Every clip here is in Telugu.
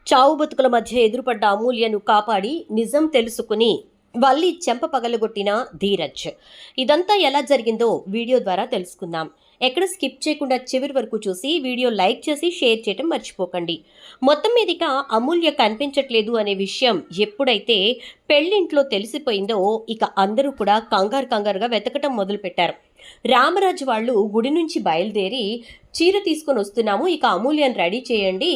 చావు బతుకుల మధ్య ఎదురుపడ్డ అమూల్యను కాపాడి నిజం తెలుసుకుని వల్లి చెంప పగలగొట్టిన ధీరజ్. ఇదంతా ఎలా జరిగిందో వీడియో ద్వారా తెలుసుకుందాం. ఎక్కడ స్కిప్ చేయకుండా చివరి వరకు చూసి వీడియో లైక్ చేసి షేర్ చేయడం మర్చిపోకండి. మొత్తం మీదిక అమూల్య కనిపించట్లేదు అనే విషయం ఎప్పుడైతే పెళ్లింట్లో తెలిసిపోయిందో ఇక అందరూ కూడా కంగారుగా వెతకటం మొదలుపెట్టారు. రామరాజు వాళ్ళు గుడి నుంచి బయలుదేరి చీర తీసుకుని వస్తున్నాము, ఇక అమూల్యను రెడీ చేయండి,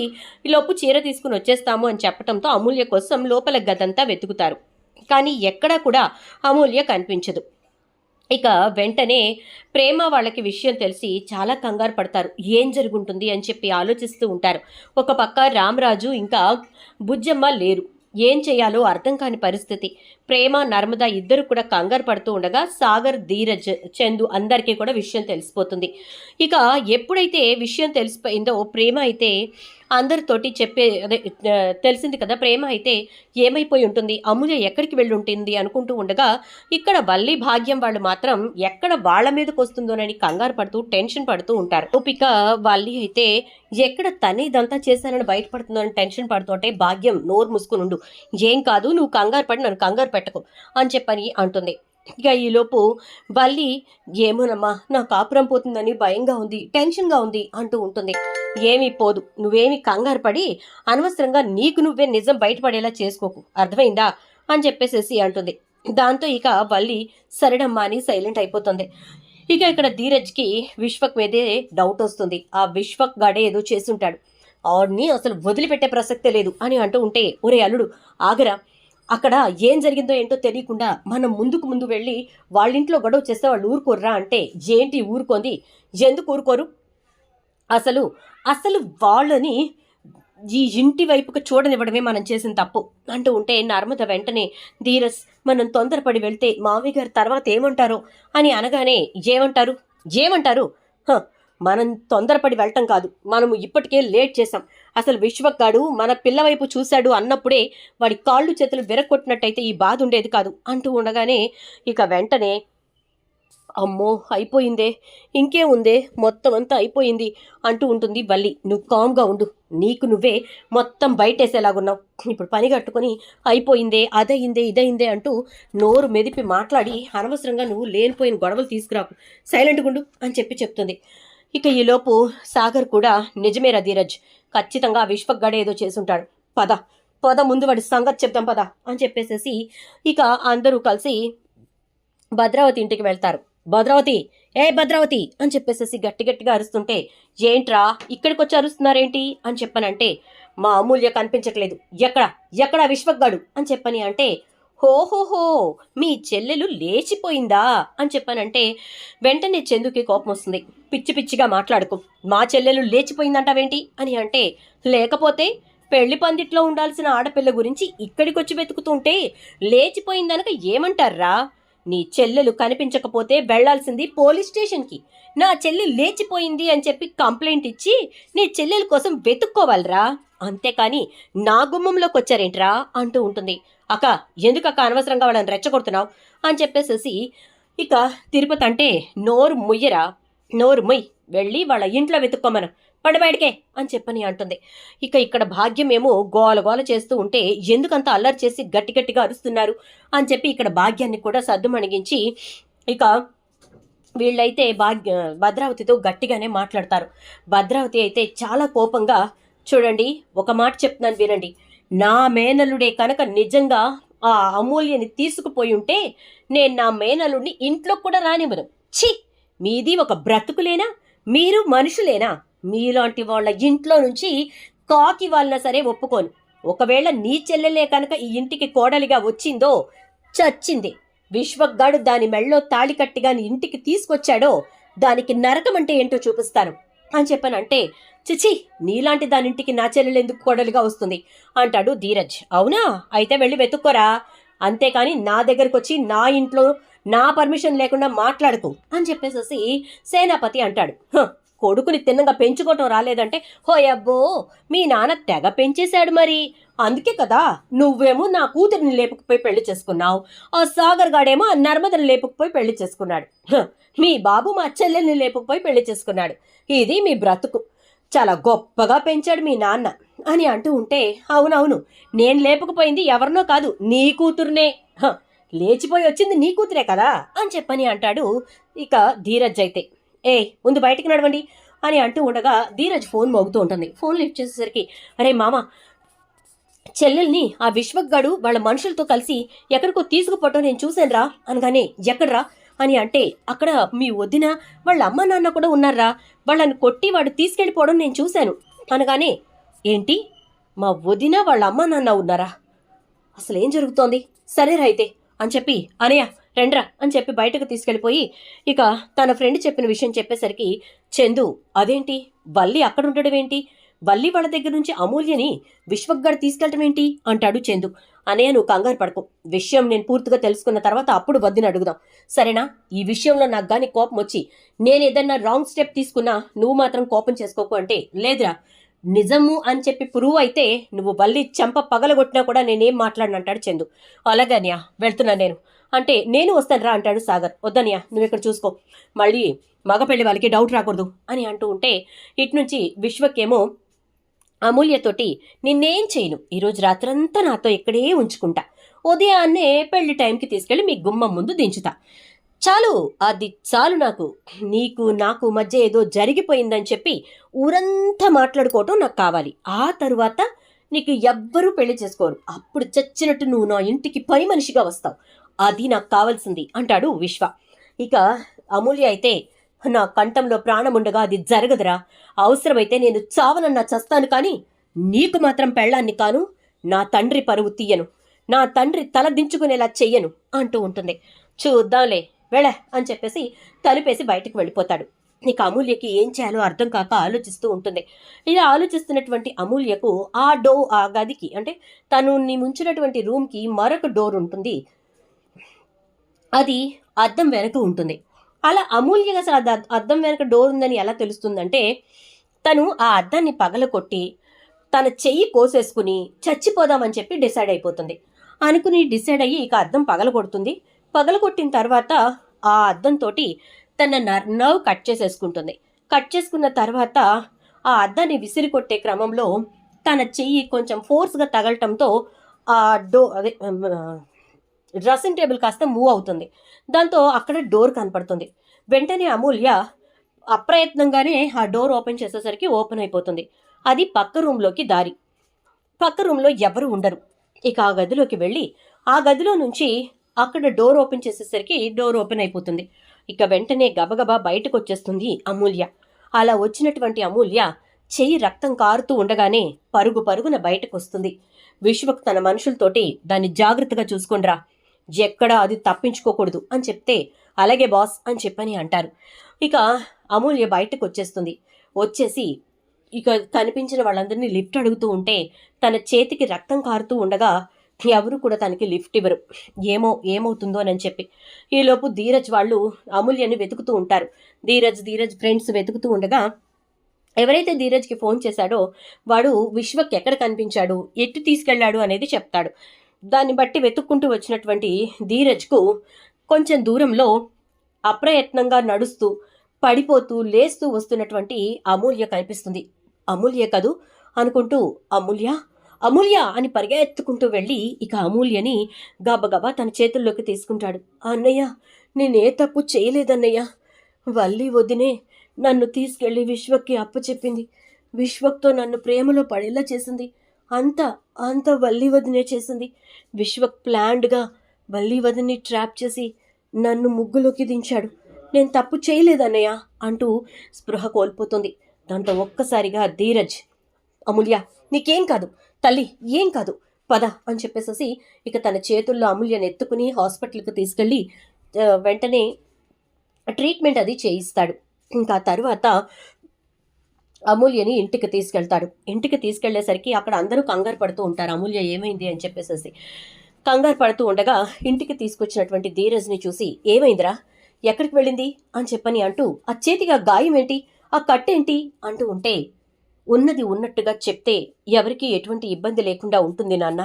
ఈలోపు చీర తీసుకుని వచ్చేస్తాము అని చెప్పడంతో అమూల్య కోసం లోపల గదంతా వెతుకుతారు. కానీ ఎక్కడా కూడా అమూల్య కనిపించదు. ఇక వెంటనే ప్రేమ వాళ్ళకి విషయం తెలిసి చాలా కంగారు పడతారు. ఏం జరుగుంటుంది అని చెప్పి ఆలోచిస్తూ ఉంటారు. ఒక పక్క రామరాజు ఇంకా బుజ్జమ్మ లేరు. ఏం చేయాలో అర్థం కాని పరిస్థితి. ప్రేమ నర్మద ఇద్దరు కూడా కంగారు పడుతూ ఉండగా సాగర్, ధీరజ్, చందు అందరికీ కూడా విషయం తెలిసిపోతుంది. ఇక ఎప్పుడైతే విషయం తెలిసిపోయిందో ప్రేమ అయితే అందరితోటి అదే తెలిసింది కదా, ప్రేమ అయితే ఏమైపోయి ఉంటుంది, అమూల్య ఎక్కడికి వెళ్ళి ఉంటుంది అనుకుంటూ ఉండగా ఇక్కడ వల్లి, భాగ్యం వాళ్ళు మాత్రం ఎక్కడ వాళ్ళ మీదకి వస్తుందోనని కంగారు పడుతూ టెన్షన్ పడుతూ ఉంటారు. ఇక వల్లి అయితే ఎక్కడ తనే ఇదంతా చేశానని బయటపడుతుందని టెన్షన్ పడుతుంటే భాగ్యం నోరు మూసుకుని ఉండు, ఏం కాదు, నువ్వు కంగారు పడి నన్ను కంగారు పెట్టకు అని చెప్పని అంటుంది. ఇక ఈలోపు వల్లి ఏమోనమ్మా నా కాపురం పోతుందని భయంగా ఉంది, టెన్షన్గా ఉంది అంటూ ఉంటుంది. ఏమీ పోదు, నువ్వేమి కంగారు పడి అనవసరంగా నీకు నువ్వే నిజం బయటపడేలా చేసుకోకు, అర్థమైందా అని చెప్పేసేసి అంటుంది. దాంతో ఇక వల్లి సరేనమ్మా అని సైలెంట్ అయిపోతుంది. ఇక ఇక్కడ ధీరజ్కి విశ్వక్ మీదే డౌట్ వస్తుంది. ఆ విశ్వక్ గాడే ఏదో చేసుంటాడు, ఆడిని అసలు వదిలిపెట్టే ప్రసక్తే లేదు అని అంటూ ఉంటే, ఒరే అల్లుడు ఆగరా, అక్కడ ఏం జరిగిందో ఏంటో తెలియకుండా మనం ముందు వెళ్ళి వాళ్ళింట్లో గొడవ చేస్తే వాళ్ళు ఊరుకోర్రా అంటే, ఏంటి ఊరుకోంది, ఎందుకు ఊరుకోరు, అసలు వాళ్ళని ఈ ఇంటి వైపుకి చూడనివ్వడమే మనం చేసిన తప్పు అంటూ ఉంటే నర్మద వెంటనే ధీరజ్ మనం తొందరపడి వెళ్తే మావయ్య గారు తర్వాత ఏమంటారో అని అనగానే, ఏమంటారు మనం తొందరపడి వెళ్ళటం కాదు, మనము ఇప్పటికే లేట్ చేసాం, అసలు విశ్వక్గాడు మన పిల్ల వైపు చూశాడు అన్నప్పుడే వాడి కాళ్ళు చేతులు విరగొట్టినట్టయితే ఈ బాధ ఉండేది కాదు అంటూ ఉండగానే ఇక వెంటనే అమ్మో అయిపోయిందే, ఇంకే ఉందే, మొత్తం అంతా అయిపోయింది అంటూ ఉంటుంది వల్లి. నువ్వు కామ్గా ఉండు, నీకు నువ్వే మొత్తం బయటేసేలాగున్నావు, ఇప్పుడు పని కట్టుకొని అయిపోయిందే, అదయిందే ఇదయిందే అంటూ నోరు మెదిపి మాట్లాడి అనవసరంగా నువ్వు లేనిపోయిన గొడవలు తీసుకురాకు, సైలెంట్గా ఉండు అని చెప్తుంది. ఇక ఈలోపు సాగర్ కూడా నిజమేరా ధీరజ్, ఖచ్చితంగా విశ్వక్గాడే ఏదో చేసుంటాడు, పద ముందు వాడి సంగతి చెప్తాం పద అని చెప్పేసేసి ఇక అందరూ కలిసి భద్రావతి ఇంటికి వెళ్తారు. భద్రావతి అని చెప్పేసేసి గట్టిగా అరుస్తుంటే, ఏంట్రా ఇక్కడికి వచ్చి అరుస్తున్నారేంటి అని చెప్పనంటే, మా అమూల్య కనిపించట్లేదు, ఎక్కడ విశ్వక్గాడు అని చెప్పని అంటే, హోహోహో మీ చెల్లెలు లేచిపోయిందా అని చెప్పానంటే వెంటనే చందుకి కోపం వస్తుంది. పిచ్చిగా మాట్లాడుకో, మా చెల్లెలు లేచిపోయిందంటావేంటి అని అంటే, లేకపోతే పెళ్లి పందిట్లో ఉండాల్సిన ఆడపిల్ల గురించి ఇక్కడికి వచ్చి వెతుకుతుంటే లేచిపోయిందనక ఏమంటారా, నీ చెల్లెలు కనిపించకపోతే వెళ్లాల్సింది పోలీస్ స్టేషన్కి, నా చెల్లి లేచిపోయింది అని చెప్పి కంప్లైంట్ ఇచ్చి నీ చెల్లెల కోసం వెతుక్కోవాలరా, అంతేకాని నా గుమ్మంలోకి వచ్చారేంట్రా అంటూ ఉంటుంది. అక్క ఎందుకక్క అనవసరంగా వాళ్ళని రెచ్చగొడుతున్నావు అని చెప్పేసేసి ఇక తిరుపతి అంటే, నోరు మొయ్యి వెళ్ళి వాళ్ళ ఇంట్లో వెతుక్కోమను, బయటికే అని చెప్పని అంటుంది. ఇక ఇక్కడ భాగ్యం ఏమో గోల చేస్తూ ఉంటే, ఎందుకంత అల్లరి చేసి గట్టిగా అరుస్తున్నారు అని చెప్పి ఇక్కడ భాగ్యాన్ని కూడా సద్దుమణిగించి ఇక వీళ్ళైతే భద్రావతితో గట్టిగానే మాట్లాడతారు. భద్రావతి అయితే చాలా కోపంగా, చూడండి ఒక మాట చెప్తున్నాను వినండి, నా మేనలుడే కనుక నిజంగా ఆ అమూల్యని తీసుకుపోయి ఉంటే నేను నా మేనలుడిని ఇంట్లో కూడా రానివ్వను. ఛీ, మీది ఒక బ్రతుకులేనా, మీరు మనుషులేనా, మీలాంటి వాళ్ళ ఇంట్లో నుంచి కాకి వాళ్ళ సరే ఒప్పుకోను. ఒకవేళ నీ చెల్లెలే కనుక ఈ ఇంటికి కోడలిగా వచ్చిందో చచ్చింది, విశ్వక్గాడు దాని మెళ్ళో తాళి కట్టిగాని ఇంటికి తీసుకొచ్చాడో దానికి నరకం అంటే ఏంటో చూపిస్తాను అని చెప్పనంటే, చిచి నీలాంటి దానింటికి నా చెల్లెలు ఎందుకు కోడలిగా వస్తుంది అంటాడు ధీరజ్. అవునా, అయితే వెళ్ళి వెతుక్కోరా, అంతేకాని నా దగ్గరకు వచ్చి నా ఇంట్లో నా పర్మిషన్ లేకుండా మాట్లాడుకో అని చెప్పేసేసి సేనాపతి అంటాడు. కొడుకుని తిన్నగా పెంచుకోవటం రాలేదంటే, హోయబ్బో మీ నాన్న తెగ పెంచేశాడు మరి, అందుకే కదా నువ్వేమో నా కూతురిని లేపుకుపోయి పెళ్లి చేసుకున్నావు, ఆ సాగర్ గాడేమో ఆ నర్మదని లేపుకుపోయి పెళ్లి చేసుకున్నాడు, మీ బాబు మా చెల్లెల్ని లేపుకుపోయి పెళ్లి చేసుకున్నాడు, ఇది మీ బ్రతుకు, చాలా గొప్పగా పెంచాడు మీ నాన్న, అని అంటూ ఉంటే, అవునవును, నేను లేపకపోయింది ఎవరినో కాదు, నీ కూతుర్నే. లేచిపోయి వచ్చింది నీ కూతురే కదా అని చెప్పని అంటాడు ఇక ధీరజ్ అయితే. ముందు బయటికి నడవండి అని అంటూ ఉండగా ధీరజ్ ఫోన్ మోగుతూ ఉంటుంది. ఫోన్ లిఫ్ట్ చేసేసరికి, అరే మామ, చెల్లెల్ని ఆ విశ్వగాడు వాళ్ళ మనుషులతో కలిసి ఎక్కడికో తీసుకుపోవటం నేను చూశానురా అనగానే, ఎక్కడ్రా అని అంటే, అక్కడ మీ వదిన వాళ్ళ అమ్మ నాన్న కూడా ఉన్నారా, వాళ్ళని కొట్టి వాడు తీసుకెళ్ళిపోవడం నేను చూశాను అనగానే, ఏంటి మా వదిన వాళ్ళ అమ్మ నాన్న ఉన్నారా, అసలు ఏం జరుగుతోంది, సరేరా అయితే అని చెప్పి, అనయ్య రండ్రా అని చెప్పి బయటకు తీసుకెళ్ళిపోయి ఇక తన ఫ్రెండ్ చెప్పిన విషయం చెప్పేసరికి, చందు అదేంటి వల్లి అక్కడ ఉండడం ఏంటి, వల్లి వాళ్ళ దగ్గర నుంచి అమూల్యని విశ్వగ్గాడు తీసుకెళ్ళటం ఏంటి అంటాడు చందు. అనయ్య నువ్వు కంగారు పడుకో, విషయం నేను పూర్తిగా తెలుసుకున్న తర్వాత అప్పుడు వద్దని అడుగుదాం, సరేనా. ఈ విషయంలో నాకు గాని కోపం వచ్చి నేను ఏదన్నా రాంగ్ స్టెప్ తీసుకున్నా నువ్వు మాత్రం కోపం చేసుకోకు అంటే, లేదురా నిజము అని చెప్పి ప్రూవ్ అయితే నువ్వు వల్లి చెంప పగలగొట్టినా కూడా నేనేం మాట్లాడనంటాడు చందు. అలాగనియా వెళ్తున్నాను నేను అంటే, నేను వస్తాను రా అంటాడు సాగర్. వద్దనియా నువ్వు ఇక్కడ చూసుకో, మళ్ళీ మగ పెళ్లి వాళ్ళకి డౌట్ రాకూడదు అని అంటూ ఉంటే, ఇట్నుంచి విశ్వకేమో అమూల్యతోటి, నిన్నేం చేయను, ఈరోజు రాత్రంతా నాతో ఇక్కడే ఉంచుకుంటా, ఉదయాన్నే పెళ్లి టైంకి తీసుకెళ్ళి మీ గుమ్మం ముందు దించుతా, చాలు అది చాలు, నాకు నీకు నాకు మధ్య ఏదో జరిగిపోయిందని చెప్పి ఊరంతా మాట్లాడుకోవటం నాకు కావాలి, ఆ తరువాత నీకు ఎవ్వరూ పెళ్లి చేసుకోరు, అప్పుడు చచ్చినట్టు నువ్వు నా ఇంటికి పని మనిషిగా వస్తావు, అది నాకు కావాల్సింది అంటాడు విశ్వ. ఇక అమూల్య అయితే, నా కంఠంలో ప్రాణం ఉండగా అది జరగదురా, అవసరమైతే నేను చావనన్నా చస్తాను, కానీ నీకు మాత్రం పెళ్ళాన్ని కాను, నా తండ్రి పరువు తీయను, నా తండ్రి తల దించుకునేలా చెయ్యను అంటూ ఉంటుంది. చూద్దాంలే వెళ్ళ అని చెప్పేసి తలుపేసి బయటకు వెళ్ళిపోతాడు. ఇక అమూల్యకి ఏం చేయాలో అర్థం కాక ఆలోచిస్తూ ఉంటుంది. ఇలా ఆలోచిస్తున్నటువంటి అమూల్యకు ఆ గదికి అంటే తను ముంచినటువంటి రూమ్కి మరొక డోర్ ఉంటుంది, అది అద్దం వెనక ఉంటుంది. అలా అమూల్యగా అసలు అద్దం వెనక డోర్ ఉందని ఎలా తెలుస్తుందంటే, తను ఆ అద్దాన్ని పగలకొట్టి తన చెయ్యి కోసేసుకుని చచ్చిపోదామని చెప్పి డిసైడ్ అయిపోతుంది. అనుకుని డిసైడ్ అయ్యి ఇక అద్దం పగలగొడుతుంది. పగలగొట్టిన తర్వాత ఆ అద్దంతో తన నర్వ్ కట్ చేసేసుకుంటుంది. కట్ చేసుకున్న తర్వాత ఆ అద్దాన్ని విసిరి కొట్టే క్రమంలో తన చెయ్యి కొంచెం ఫోర్స్గా తగలటంతో ఆ డ్రెస్సింగ్ టేబుల్ కాస్త మూవ్ అవుతుంది. దాంతో అక్కడ డోర్ కనపడుతుంది. వెంటనే అమూల్య అప్రయత్నంగానే ఆ డోర్ ఓపెన్ చేసేసరికి ఓపెన్ అయిపోతుంది. అది పక్క రూమ్లోకి దారి. పక్క రూమ్లో ఎవరు ఉండరు. ఇక ఆ గదిలోకి వెళ్ళి ఆ గదిలో నుంచి అక్కడ డోర్ ఓపెన్ చేసేసరికి డోర్ ఓపెన్ అయిపోతుంది. ఇక వెంటనే గబగబా బయటకు వచ్చేస్తుంది అమూల్య. అలా వచ్చినటువంటి అమూల్య చెయ్యి రక్తం కారుతూ ఉండగానే పరుగున బయటకు వస్తుంది. విశ్వక్ తన మనుషులతోటి, దాన్ని జాగ్రత్తగా చూసుకోండిరా, ఎక్కడా అది తప్పించుకోకూడదు అని చెప్తే, అలాగే బాస్ అని చెప్పని అంటారు. ఇక అమూల్య బయటకు వచ్చేస్తుంది. వచ్చేసి ఇక కనిపించిన వాళ్ళందరినీ లిఫ్ట్ అడుగుతూ ఉంటే తన చేతికి రక్తం కారుతూ ఉండగా ఎవరు కూడా తనకి లిఫ్ట్ ఇవ్వరు. ఏమవుతుందో అని చెప్పి ఈలోపు ధీరజ్ వాళ్ళు అమూల్యని వెతుకుతూ ఉంటారు. ధీరజ్ ఫ్రెండ్స్ వెతుకుతూ ఉండగా ఎవరైతే ధీరజ్కి ఫోన్ చేశాడో వాడు విశ్వక్ ఎక్కడ కనిపించాడు, ఎటు తీసుకెళ్లాడు అనేది చెప్తాడు. దాన్ని బట్టి వెతుక్కుంటూ వచ్చినటువంటి ధీరజ్కు కొంచెం దూరంలో అప్రయత్నంగా నడుస్తూ పడిపోతూ లేస్తూ వస్తున్నటువంటి అమూల్య కనిపిస్తుంది. అమూల్య కదూ అనుకుంటూ అమూల్య అని పరిగెత్తుకుంటూ వెళ్ళి ఇక అమూల్యని గబగబా తన చేతుల్లోకి తీసుకుంటాడు. అన్నయ్య, నేనే తప్పు చేయలేదన్నయ్య, వల్లి వదినే నన్ను తీసుకెళ్లి విశ్వక్కి అప్పచెప్పింది, విశ్వక్తో నన్ను ప్రేమలో పడేలా చేసింది, అంత వల్లి వదినే చేసింది. విశ్వక్ ప్లాన్డ్గా వల్లి వదిని ట్రాప్ చేసి నన్ను ముగ్గులోకి దించాడు, నేను తప్పు చేయలేదన్నయ్య అంటూ స్పృహ కోల్పోతుంది. దాంతో ఒక్కసారిగా ధీరజ్, అమూల్య నీకేం కాదు తల్లి, ఏం కాదు, పద అని చెప్పేసి ఇక తన చేతుల్లో అమూల్యను ఎత్తుకుని హాస్పిటల్కి తీసుకెళ్ళి వెంటనే ట్రీట్మెంట్ అది చేయిస్తాడు. ఇంకా తర్వాత అమూల్యని ఇంటికి తీసుకెళ్తాడు. ఇంటికి తీసుకెళ్లేసరికి అక్కడ అందరూ కంగారు పడుతూ ఉంటారు. అమూల్య ఏమైంది అని చెప్పేసి కంగారు పడుతూ ఉండగా ఇంటికి తీసుకొచ్చినటువంటి ధీరజ్ని చూసి, ఏమైందిరా, ఎక్కడికి వెళ్ళింది అని చెప్పని అంటూ, ఆ చేతిగా గాయం ఏంటి, ఆ కట్టేంటి అంటూ ఉంటే, ఉన్నది ఉన్నట్టుగా చెప్తే ఎవరికి ఎటువంటి ఇబ్బంది లేకుండా ఉంటుంది నాన్న,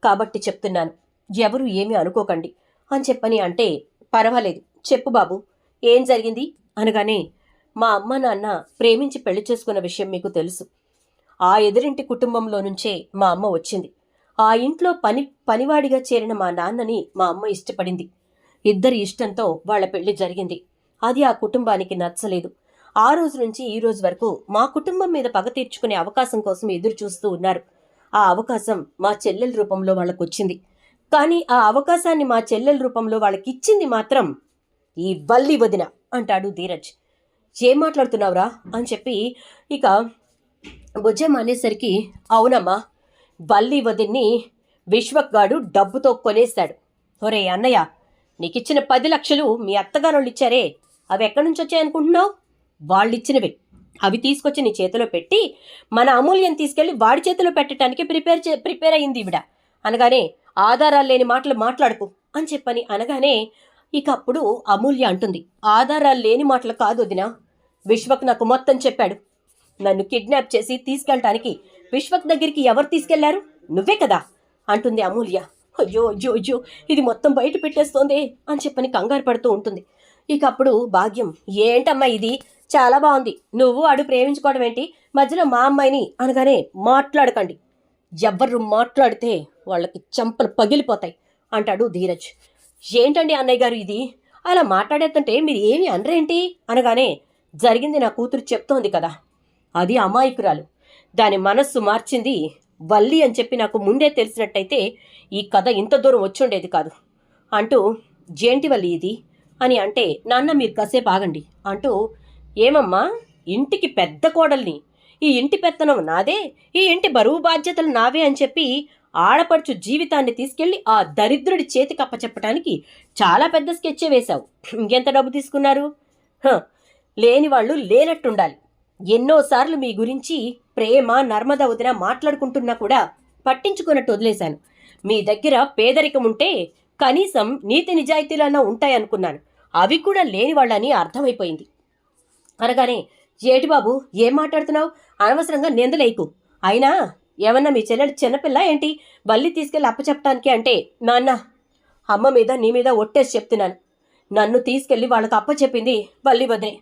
కాబట్టి చెప్తున్నాను, ఎవరు ఏమీ అనుకోకండి అని చెప్పని అంటే, పర్వాలేదు చెప్పు బాబు, ఏం జరిగింది అనగానే, మా అమ్మ నాన్న ప్రేమించి పెళ్లి చేసుకున్న విషయం మీకు తెలుసు, ఆ ఎదురింటి కుటుంబంలో నుంచే మా అమ్మ వచ్చింది. ఆ ఇంట్లో పనివాడిగా చేరిన మా నాన్నని మా అమ్మ ఇష్టపడింది. ఇద్దరి ఇష్టంతో వాళ్ళ పెళ్లి జరిగింది. అది ఆ కుటుంబానికి నచ్చలేదు. ఆ రోజు నుంచి ఈ రోజు వరకు మా కుటుంబం మీద పగ తీర్చుకునే అవకాశం కోసం ఎదురు చూస్తూ ఉన్నారు. ఆ అవకాశం మా చెల్లెల రూపంలో వాళ్ళకొచ్చింది. కానీ ఆ అవకాశాన్ని మా చెల్లెల రూపంలో వాళ్ళకిచ్చింది మాత్రం ఈ వల్లి వదిన అంటాడు ధీరజ్. ఏం మాట్లాడుతున్నావురా అని చెప్పి ఇక భుజం అనేసరికి, అవునమ్మా, వల్లి వదిన్ని విశ్వక్గాడు డబ్బుతో కొనేశాడు. ఒరే అన్నయ్య, నీకిచ్చిన 10 లక్షలు మీ అత్తగారోళ్ళు ఇచ్చారే, అవి ఎక్కడి నుంచి వచ్చాయనుకుంటున్నావు? వాళ్ళిచ్చినవి. అవి తీసుకొచ్చి నీ చేతిలో పెట్టి మన అమూల్యం తీసుకెళ్లి వాడి చేతిలో పెట్టడానికి ప్రిపేర్ అయింది ఈవిడ అనగానే, ఆధారాలు లేని మాటలు మాట్లాడుకు అని చెప్పని అనగానే ఇక అప్పుడు అమూల్య అంటుంది, ఆధారాలు లేని మాటలు కాదు వదినా, విశ్వక్ నాకు మొత్తం చెప్పాడు. నన్ను కిడ్నాప్ చేసి తీసుకెళ్ళటానికి విశ్వక్ దగ్గరికి ఎవరు తీసుకెళ్లారు? నువ్వే కదా అంటుంది అమూల్య. అయ్యో అయ్యో అయ్యో, ఇది మొత్తం బయట పెట్టేస్తోంది అని చెప్పని కంగారు పడుతూ ఉంటుంది. ఇక అప్పుడు భాగ్యం, ఏంటమ్మా ఇది, చాలా బాగుంది, నువ్వు అడు ప్రేమించుకోవడం ఏంటి, మధ్యలో మా అమ్మాయిని అనగానే, మాట్లాడకండి, ఎవ్వరు మాట్లాడితే వాళ్ళకి చెంపలు పగిలిపోతాయి అంటాడు ధీరజ్. ఏంటండి అన్నయ్య గారు ఇది, అలా మాట్లాడేస్తుంటే మీరు ఏమి అనరేంటి అనగానే, జరిగింది నా కూతురు చెప్తోంది కదా, అది అమాయకురాలు, దాని మనస్సు మార్చింది వల్లి అని చెప్పి నాకు ముందే తెలిసినట్టయితే ఈ కథ ఇంత దూరం వచ్చుండేది కాదు అంటూ, జేంటి వల్లి ఇది అని అంటే, నాన్న మీరు కాసేపు ఆగండి అంటూ, ఏమమ్మా, ఇంటికి పెద్ద కోడల్ని, ఈ ఇంటి పెత్తనం నాదే, ఈ ఇంటి బరువు బాధ్యతలు నావే అని చెప్పి ఆడపడుచు జీవితాన్ని తీసుకెళ్లి ఆ దరిద్రుడి చేతికి అప్పచెప్పటానికి చాలా పెద్ద స్కెచ్చే వేశావు. ఇంకెంత డబ్బు తీసుకున్నారు? లేని వాళ్ళు లేనట్టుండాలి. ఎన్నోసార్లు మీ గురించి ప్రేమ నర్మద వదిన మాట్లాడుకుంటున్నా కూడా పట్టించుకున్నట్టు వదిలేశాను. మీ దగ్గర పేదరికం ఉంటే కనీసం నీతి నిజాయితీలన్నా ఉంటాయనుకున్నాను, అవి కూడా లేని వాళ్ళని అర్థమైపోయింది అనగానే, ఏటి బాబు ఏం మాట్లాడుతున్నావు, అనవసరంగా నిందలేకు, అయినా ఏమన్నా మీ చెల్లెలు చిన్నపిల్ల ఏంటి వల్లి తీసుకెళ్ళి అప్పచెప్పటానికి అంటే, నాన్న అమ్మ మీద నీ మీద ఒట్టేసి చెప్తున్నాను, నన్ను తీసుకెళ్ళి వాళ్ళకి అప్పచెప్పింది వల్లి వదినే.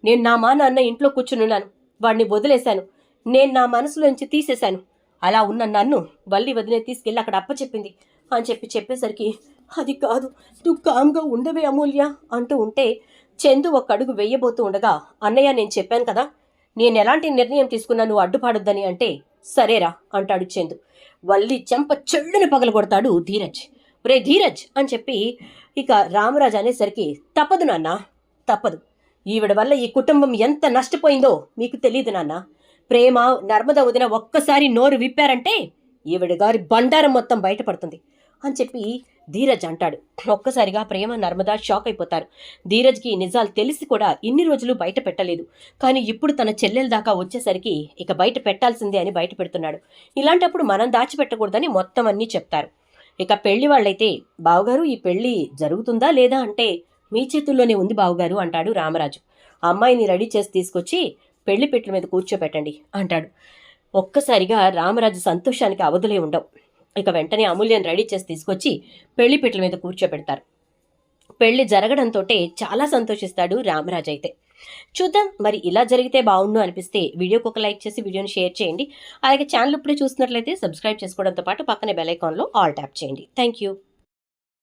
నేను నా మా నాన్న ఇంట్లో కూర్చునున్నాను, వాడిని వదిలేశాను, నేను నా మనసులోంచి తీసేశాను. అలా ఉన్న నన్ను వల్లి వదినే తీసుకెళ్ళి అక్కడ అప్పచెప్పింది అని చెప్పేసరికి, అది కాదు, నువ్వు కామ్గా ఉండవే అమూల్య అంటూ ఉంటే, చందు ఒక అడుగు వెయ్యబోతూ ఉండగా, అన్నయ్య నేను చెప్పాను కదా, నేను ఎలాంటి నిర్ణయం తీసుకున్నా నువ్వు అడ్డుపాడొద్దని అంటే, సరేరా అంటాడు చందు. వల్లి చెంప చెళ్ళుని పగలగొడతాడు ధీరజ్. రే ధీరజ్ అని చెప్పి ఇక రామరాజు అనేసరికి, తప్పదు నాన్న, తప్పదు, ఈవిడ వల్ల ఈ కుటుంబం ఎంత నష్టపోయిందో మీకు తెలియదు నాన్న. ప్రేమ నర్మద వదిన ఒక్కసారి నోరు విప్పారంటే ఈవిడ గారి బండారం మొత్తం బయటపడుతుంది అని చెప్పి ధీరజ్ అంటాడు. ఒక్కసారిగా ప్రేమ నర్మద షాక్ అయిపోతారు. ధీరజ్కి ఈ నిజాలు తెలిసి కూడా ఇన్ని రోజులు బయట పెట్టలేదు, కానీ ఇప్పుడు తన చెల్లెల దాకా వచ్చేసరికి ఇక బయట పెట్టాల్సిందే అని బయట పెడుతున్నాడు. ఇలాంటప్పుడు మనం దాచిపెట్టకూడదని మొత్తం అన్నీ చెప్తారు. ఇక పెళ్లి వాళ్ళైతే, బావగారు ఈ పెళ్లి జరుగుతుందా లేదా అంటే, మీ చేతుల్లోనే ఉంది బావగారు అంటాడు రామరాజు. అమ్మాయిని రెడీ చేసి తీసుకొచ్చి పెళ్లి పెట్టెల మీద కూర్చోపెట్టండి అంటాడు. ఒక్కసారిగా రామరాజు సంతోషానికి అవధులే ఉండవు. ఇక వెంటనే అమూల్యం రెడీ చేసి తీసుకొచ్చి పెళ్లి పెట్టెల మీద కూర్చోబెడతారు. పెళ్లి జరగడంతో చాలా సంతోషిస్తాడు రామరాజు. అయితే చూద్దాం, మరి ఇలా జరిగితే బాగుండు అనిపిస్తే వీడియోకి ఒక లైక్ చేసి వీడియోని షేర్ చేయండి. అలాగే ఛానల్ ఇప్పుడే చూస్తున్నట్లయితే సబ్స్క్రైబ్ చేసుకోవడంతో పాటు పక్కనే బెల్ ఐకాన్లో ఆల్ ట్యాప్ చేయండి. Thank you.